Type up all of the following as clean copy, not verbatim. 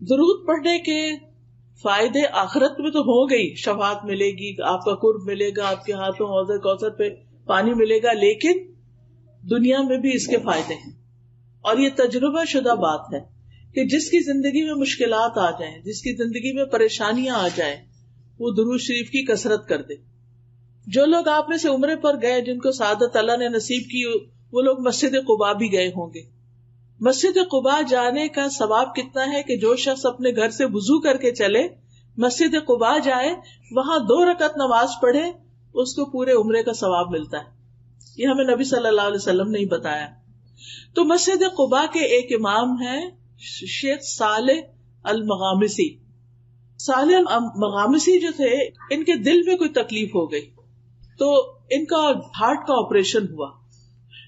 درود پڑھنے کے فائدے آخرت میں تو ہو گئی، شفاعت ملے گی، آپ کا قرب ملے گا، آپ کے ہاتھوں حوض کوثر پہ پانی ملے گا، لیکن دنیا میں بھی اس کے فائدے ہیں. اور یہ تجربہ شدہ بات ہے کہ جس کی زندگی میں مشکلات آ جائیں، جس کی زندگی میں پریشانیاں آ جائیں، وہ درود شریف کی کثرت کر دے. جو لوگ آپ میں سے عمرے پر گئے، جن کو سعادت اللہ نے نصیب کی، وہ لوگ مسجد قباء بھی گئے ہوں گے. مسجد قباء جانے کا ثواب کتنا ہے کہ جو شخص اپنے گھر سے وضو کر کے چلے، مسجد قباء جائے، وہاں 2 رکعت نماز پڑھے، اس کو پورے عمرے کا ثواب ملتا ہے. یہ ہمیں نبی صلی اللہ علیہ وسلم نے بتایا. تو مسجد قباء کے ایک امام ہیں شیخ صالح المغامسی. صالح المغامسی جو تھے، ان کے دل میں کوئی تکلیف ہو گئی تو ان کا ہارٹ کا آپریشن ہوا.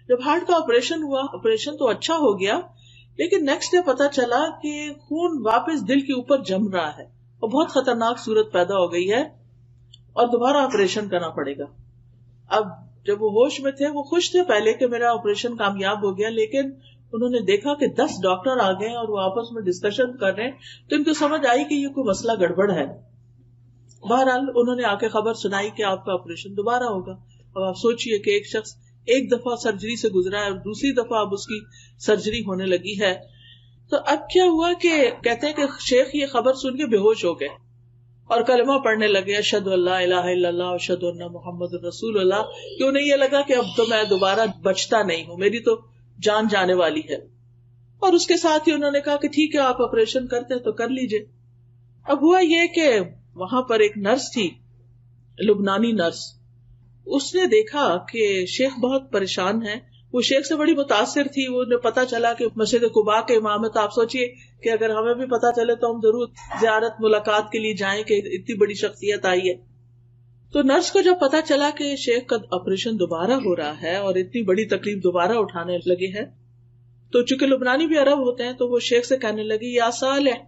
جب ہارٹ کا آپریشن ہوا، آپریشن تو اچھا ہو گیا، لیکن نیکسٹ ڈے پتا چلا کہ خون واپس دل کے اوپر جم رہا ہے اور بہت خطرناک صورت پیدا ہو گئی ہے اور دوبارہ آپریشن کرنا پڑے گا. اب جب وہ ہوش میں تھے، وہ خوش تھے پہلے کہ میرا آپریشن کامیاب ہو گیا، لیکن انہوں نے دیکھا کہ 10 ڈاکٹر آ گئے اور وہ آپس میں ڈسکشن کر رہے ہیں، تو ان کو سمجھ آئی کہ یہ کوئی مسئلہ گڑبڑ ہے. بہرحال انہوں نے آ کے خبر سنائی کہ آپ کا آپریشن دوبارہ ہوگا. اب آپ سوچئے کہ ایک شخص ایک دفعہ سرجری سے گزرا ہے اور دوسری دفعہ اب اس کی سرجری ہونے لگی ہے. تو اب کیا ہوا کہ کہتے ہیں کہ شیخ یہ خبر سن کے بے ہوش ہو گئے اور کلمہ پڑھنے لگے، اشہد ان لا الہ الا اللہ اشہد ان محمد رسول اللہ. کہ انہیں یہ لگا کہ اب تو میں دوبارہ بچتا نہیں ہوں، میری تو جان جانے والی ہے. اور اس کے ساتھ ہی انہوں نے کہا کہ ٹھیک ہے، آپ آپریشن کرتے ہیں تو کر لیجئے. اب ہوا یہ کہ وہاں پر ایک نرس تھی، لبنانی نرس. اس نے دیکھا کہ شیخ بہت پریشان ہے. وہ شیخ سے بڑی متاثر تھی. وہ پتا چلا کہ مسجد قباء کے امام ہے، تو آپ سوچئے کہ اگر ہمیں بھی پتا چلے تو ہم ضرور زیارت ملاقات کے لیے جائیں کہ اتنی بڑی شخصیت آئی ہے. تو نرس کو جب پتا چلا کہ شیخ کا آپریشن دوبارہ ہو رہا ہے اور اتنی بڑی تکلیف دوبارہ اٹھانے لگے ہیں، تو چونکہ لبنانی بھی عرب ہوتے ہیں تو وہ شیخ سے کہنے لگی، یا صالح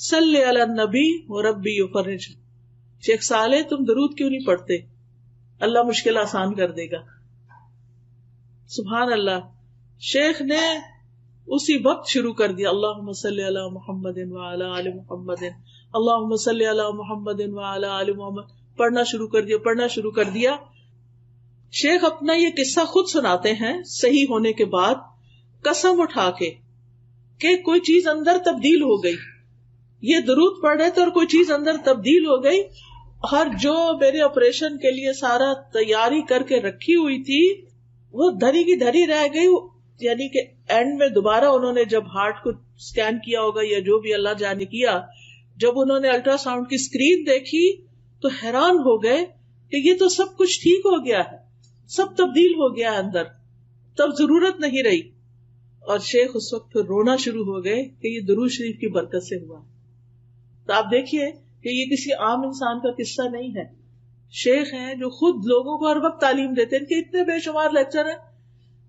صلی علی النبی وربی یفرج. شیخ صالح تم درود کیوں نہیں پڑھتے؟ اللہ مشکل آسان کر دے گا. سبحان اللہ. شیخ نے اسی وقت شروع کر دیا، اللہم صلی علی محمد وعلی آل محمد، اللہم صلی علی محمد وعلی آل محمد. پڑھنا شروع کر دیا. شیخ اپنا یہ قصہ خود سناتے ہیں صحیح ہونے کے بعد، قسم اٹھا کے کہ کوئی چیز اندر تبدیل ہو گئی. یہ درود پڑھ رہے تھے اور کوئی چیز اندر تبدیل ہو گئی، اور جو میرے آپریشن کے لیے سارا تیاری کر کے رکھی ہوئی تھی وہ دھری کی دھری رہ گئی. یعنی کہ اینڈ میں دوبارہ انہوں نے جب ہارٹ کو سکین کیا ہوگا یا جو بھی اللہ جانے کیا، جب انہوں نے الٹرا ساؤنڈ کی اسکرین دیکھی تو حیران ہو گئے کہ یہ تو سب کچھ ٹھیک ہو گیا ہے، سب تبدیل ہو گیا اندر، تب ضرورت نہیں رہی. اور شیخ اس وقت پھر رونا شروع ہو گئے کہ یہ درود شریف کی برکت سے ہوا. تو آپ دیکھیے کہ یہ کسی عام انسان کا قصہ نہیں ہے. شیخ ہیں جو خود لوگوں کو ہر وقت تعلیم دیتے ہیں. ان کے اتنے بے شمار لیکچر ہیں.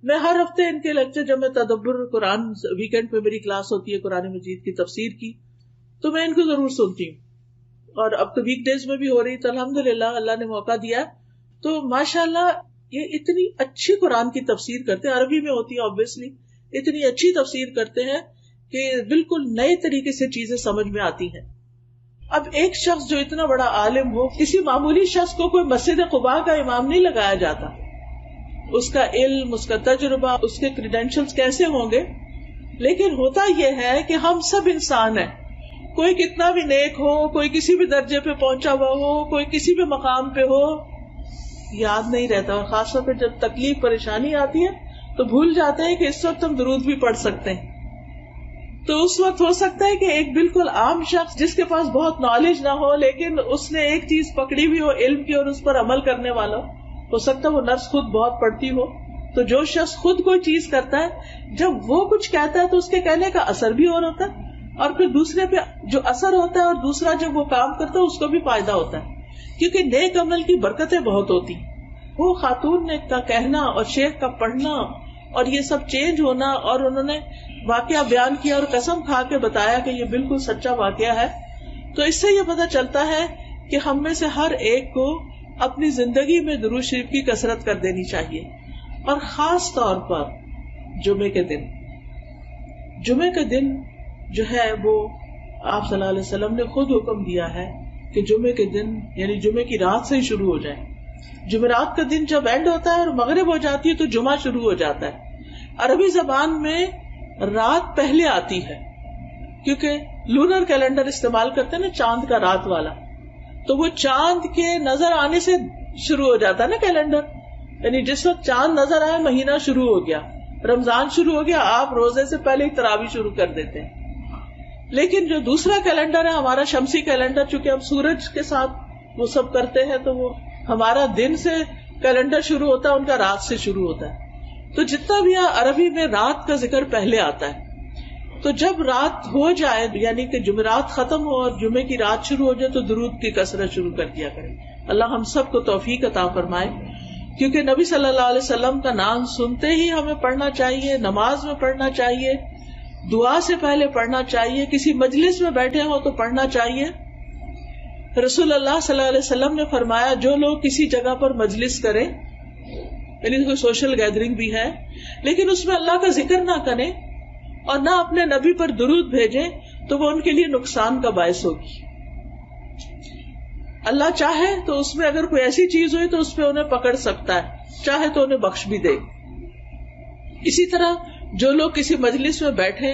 میں ہر ہفتے ان کے لیکچر، جب میں تدبر قرآن ویکینڈ پہ میری کلاس ہوتی ہے قرآن مجید کی تفسیر کی، تو میں ان کو ضرور سنتی ہوں. اور اب تو ویک ڈیز میں بھی ہو رہی، تو الحمدللہ اللہ نے موقع دیا. تو ماشاءاللہ یہ اتنی اچھی قرآن کی تفسیر کرتے ہیں، عربی میں ہوتی ہے آبویسلی، اتنی اچھی تفسیر کرتے ہیں کہ بالکل نئے طریقے سے چیزیں سمجھ میں آتی ہیں. اب ایک شخص جو اتنا بڑا عالم ہو، کسی معمولی شخص کو کوئی مسجد قباء کا امام نہیں لگایا جاتا. اس کا علم، اس کا تجربہ، اس کے کریڈینشلز کیسے ہوں گے. لیکن ہوتا یہ ہے کہ ہم سب انسان ہیں. کوئی کتنا بھی نیک ہو، کوئی کسی بھی درجے پہ پہنچا ہوا ہو، کوئی کسی بھی مقام پہ ہو، یاد نہیں رہتا. اور خاص طور پہ جب تکلیف پریشانی آتی ہے تو بھول جاتے ہیں کہ اس وقت ہم درود بھی پڑھ سکتے ہیں. تو اس وقت ہو سکتا ہے کہ ایک بالکل عام شخص جس کے پاس بہت نالج نہ ہو، لیکن اس نے ایک چیز پکڑی ہوئی ہو علم کی اور اس پر عمل کرنے والا ہو سکتا ہے وہ نرس خود بہت پڑھتی ہو. تو جو شخص خود کوئی چیز کرتا ہے، جب وہ کچھ کہتا ہے تو اس کے کہنے کا اثر بھی اور ہوتا ہے، اور پھر دوسرے پہ جو اثر ہوتا ہے اور دوسرا جب وہ کام کرتا ہے اس کو بھی فائدہ ہوتا ہے، کیونکہ نیک عمل کی برکتیں بہت ہوتی. وہ خاتون نے کا کہنا اور شیخ کا پڑھنا اور یہ سب چینج ہونا، اور انہوں نے واقعہ بیان کیا اور قسم کھا کے بتایا کہ یہ بالکل سچا واقعہ ہے. تو اس سے یہ پتہ چلتا ہے کہ ہم میں سے ہر ایک کو اپنی زندگی میں درود شریف کی کثرت کر دینی چاہیے. اور خاص طور پر جمعے کے دن جو ہے وہ آپ صلی اللہ علیہ وسلم نے خود حکم دیا ہے کہ جمعے کے دن یعنی جمعے کی رات سے ہی شروع ہو جائے. جمعرات کا دن جب اینڈ ہوتا ہے اور مغرب ہو جاتی ہے تو جمعہ شروع ہو جاتا ہے. عربی زبان میں رات پہلے آتی ہے کیونکہ لونر کیلنڈر استعمال کرتے ہیں نا، چاند کا رات والا، تو وہ چاند کے نظر آنے سے شروع ہو جاتا ہے نا کیلنڈر. یعنی جس وقت چاند نظر آئے مہینہ شروع ہو گیا، رمضان شروع ہو گیا، آپ روزے سے پہلے ہی تراویح شروع کر دیتے ہیں. لیکن جو دوسرا کیلنڈر ہے ہمارا شمسی کیلنڈر، چونکہ ہم سورج کے ساتھ وہ سب کرتے ہیں تو وہ ہمارا دن سے کیلنڈر شروع ہوتا ہے، ان کا رات سے شروع ہوتا ہے. تو جتنا بھی عربی میں رات کا ذکر پہلے آتا ہے. تو جب رات ہو جائے یعنی کہ جمعرات ختم ہو اور جمعے کی رات شروع ہو جائے تو درود کی کثرت شروع کر دیا کریں. اللہ ہم سب کو توفیق عطا فرمائے، کیونکہ نبی صلی اللہ علیہ وسلم کا نام سنتے ہی ہمیں پڑھنا چاہیے، نماز میں پڑھنا چاہیے، دعا سے پہلے پڑھنا چاہیے، کسی مجلس میں بیٹھے ہوں تو پڑھنا چاہیے. رسول اللہ صلی اللہ علیہ وسلم نے فرمایا جو لوگ کسی جگہ پر مجلس کریں، یعنی کوئی سوشل گیدرنگ بھی ہے لیکن اس میں اللہ کا ذکر نہ کریں اور نہ اپنے نبی پر درود بھیجیں تو وہ ان کے لیے نقصان کا باعث ہوگی. اللہ چاہے تو اس میں اگر کوئی ایسی چیز ہوئی تو اس پہ انہیں پکڑ سکتا ہے، چاہے تو انہیں بخش بھی دے. اسی طرح جو لوگ کسی مجلس میں بیٹھے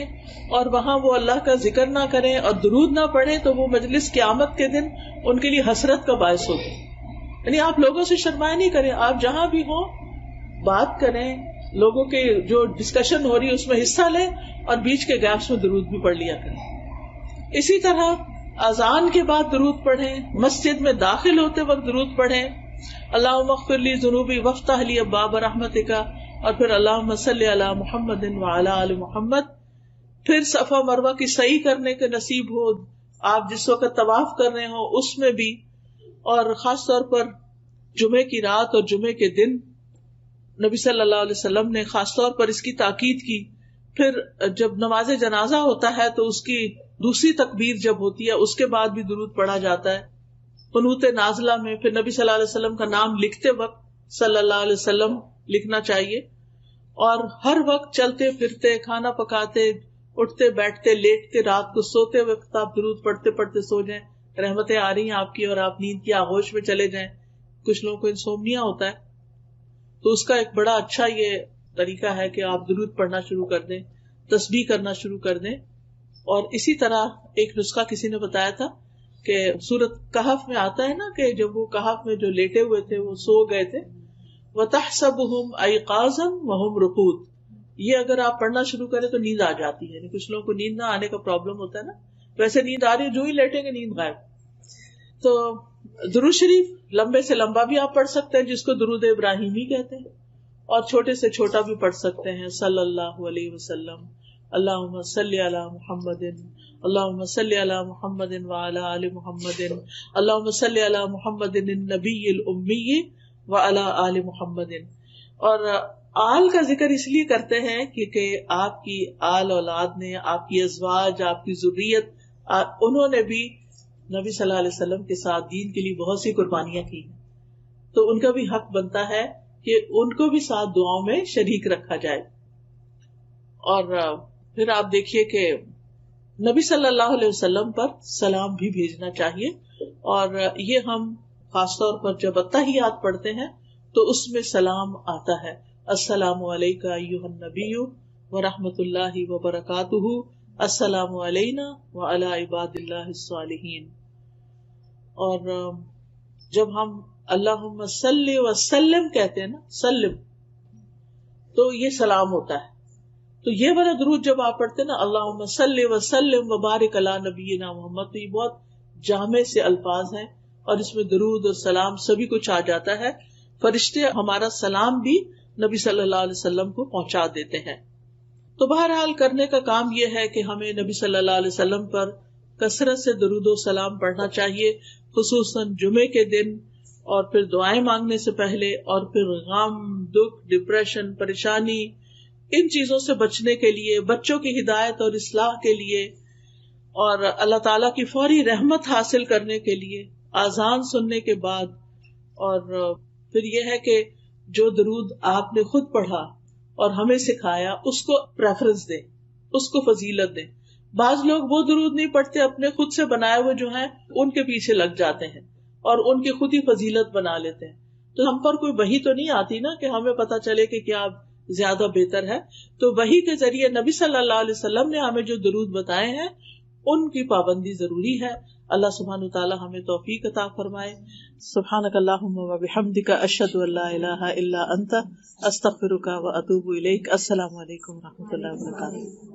اور وہاں وہ اللہ کا ذکر نہ کریں اور درود نہ پڑھیں تو وہ مجلس قیامت کے دن ان کے لیے حسرت کا باعث ہوگی. یعنی آپ لوگوں سے شرمائے نہیں کریں، آپ جہاں بھی ہوں بات کریں، لوگوں کے جو ڈسکشن ہو رہی ہے اس میں حصہ لیں اور بیچ کے گیپس میں درود بھی پڑھ لیا کریں. اسی طرح اذان کے بعد درود پڑھیں، مسجد میں داخل ہوتے وقت درود پڑھیں، اللہم اغفر لی ذنوبی وافتح لی ابواب رحمتک، اور پھر اللہم صلی علی محمد وعلی آل محمد. پھر صفا مروہ کی سعی کرنے کے نصیب ہو، آپ جس وقت طواف کر رہے ہوں اس میں بھی، اور خاص طور پر جمعے کی رات اور جمعے کے دن نبی صلی اللہ علیہ وسلم نے خاص طور پر اس کی تاکید کی. پھر جب نماز جنازہ ہوتا ہے تو اس کی دوسری تکبیر جب ہوتی ہے اس کے بعد بھی درود پڑھا جاتا ہے. قنوت نازلہ میں پھر نبی صلی اللہ علیہ وسلم کا نام لکھتے وقت صلی اللہ علیہ وسلم لکھنا چاہیے، اور ہر وقت چلتے پھرتے، کھانا پکاتے، اٹھتے بیٹھتے، لیٹتے، رات کو سوتے وقت آپ درود پڑھتے پڑھتے سو جائیں. رحمتیں آ رہی ہیں آپ کی اور آپ نیند کی آغوش میں چلے جائیں. کچھ لوگوں کو انسومنیا ہوتا ہے تو اس کا ایک بڑا اچھا یہ طریقہ ہے کہ آپ درود پڑھنا شروع کر دیں، تسبیح کرنا شروع کر دیں. اور اسی طرح ایک نسخہ کسی نے بتایا تھا کہ سورۃ کہف میں آتا ہے نا کہ جب وہ کہف میں جو لیٹے ہوئے تھے وہ سو گئے تھے، وَتَحْسَبُهُمْ أَيْقَاظًا وَهُمْ رُقُودٌ، یہ اگر آپ پڑھنا شروع کریں تو نیند آ جاتی ہے. یعنی کچھ لوگوں کو نیند نہ آنے کا پرابلم ہوتا ہے نا، ویسے نیند آ رہی ہے جو ہی لیٹیں گے نیند غائب. تو درود شریف لمبے سے لمبا بھی آپ پڑھ سکتے ہیں جس کو درود ابراہیمی کہتے ہیں، اور چھوٹے سے چھوٹا بھی پڑھ سکتے ہیں. صلی اللہ علیہ وسلم، اللہم صلی علی محمد، اللہم صلی علی محمد وعلی آل محمد، اللہم صلی علی محمد النبی الامی وعلی آل محمد. اور آل کا ذکر اس لیے کرتے ہیں کیونکہ آپ کی آل اولاد نے، آپ کی ازواج، آپ کی ذریت، انہوں نے بھی نبی صلی اللہ علیہ وسلم کے ساتھ دین کے لیے بہت سی قربانیاں کی، تو ان کا بھی حق بنتا ہے کہ ان کو بھی ساتھ دعاؤں میں شریک رکھا جائے. اور پھر آپ دیکھیے کہ نبی صلی اللہ علیہ وسلم پر سلام بھی بھیجنا چاہیے، اور یہ ہم خاص طور پر جب التحیات پڑھتے ہیں تو اس میں سلام آتا ہے، السلام علیکہ ایھا النبی ورحمۃ اللہ وبرکاتہ، السلام علینا وعلی عباد اللہ الصالحین. اور جب ہم اللہم صلی وسلم کہتے ہیں نا، سلم، تو یہ سلام ہوتا ہے. تو یہ والا درود جب آپ پڑھتے ہیں نا، اللہم صلی وسلم وبارک علی نبینا محمد، تو یہ بہت جامع سے الفاظ ہیں اور اس میں درود اور سلام سبھی کچھ آ جاتا ہے. فرشتے ہمارا سلام بھی نبی صلی اللہ علیہ وسلم کو پہنچا دیتے ہیں. تو بہرحال کرنے کا کام یہ ہے کہ ہمیں نبی صلی اللہ علیہ وسلم پر کثرت سے درود و سلام پڑھنا چاہیے، خصوصاً جمعے کے دن، اور پھر دعائیں مانگنے سے پہلے، اور پھر غم، دکھ، ڈپریشن، پریشانی، ان چیزوں سے بچنے کے لیے، بچوں کی ہدایت اور اصلاح کے لیے، اور اللہ تعالیٰ کی فوری رحمت حاصل کرنے کے لیے آذان سننے کے بعد. اور پھر یہ ہے کہ جو درود آپ نے خود پڑھا اور ہمیں سکھایا اس کو پریفرنس دیں، اس کو فضیلت دیں. بعض لوگ وہ درود نہیں پڑھتے، اپنے خود سے بنائے ہوئے جو ہیں ان کے پیچھے لگ جاتے ہیں اور ان کی خود ہی فضیلت بنا لیتے ہیں. تو ہم پر کوئی وحی تو نہیں آتی نا کہ ہمیں پتا چلے کہ کیا زیادہ بہتر ہے. تو وحی کے ذریعے نبی صلی اللہ علیہ وسلم نے ہمیں جو درود بتائے ہیں ان کی پابندی ضروری ہے. اللہ سبحانہ وتعالی ہمیں توفیق عطا فرمائے. سبحانک اللہم و بحمدک، اشہد ان لا الہ الا انت، استغفرک و اتوب الیک. السلام علیکم و رحمۃ اللہ وبرکاتہ.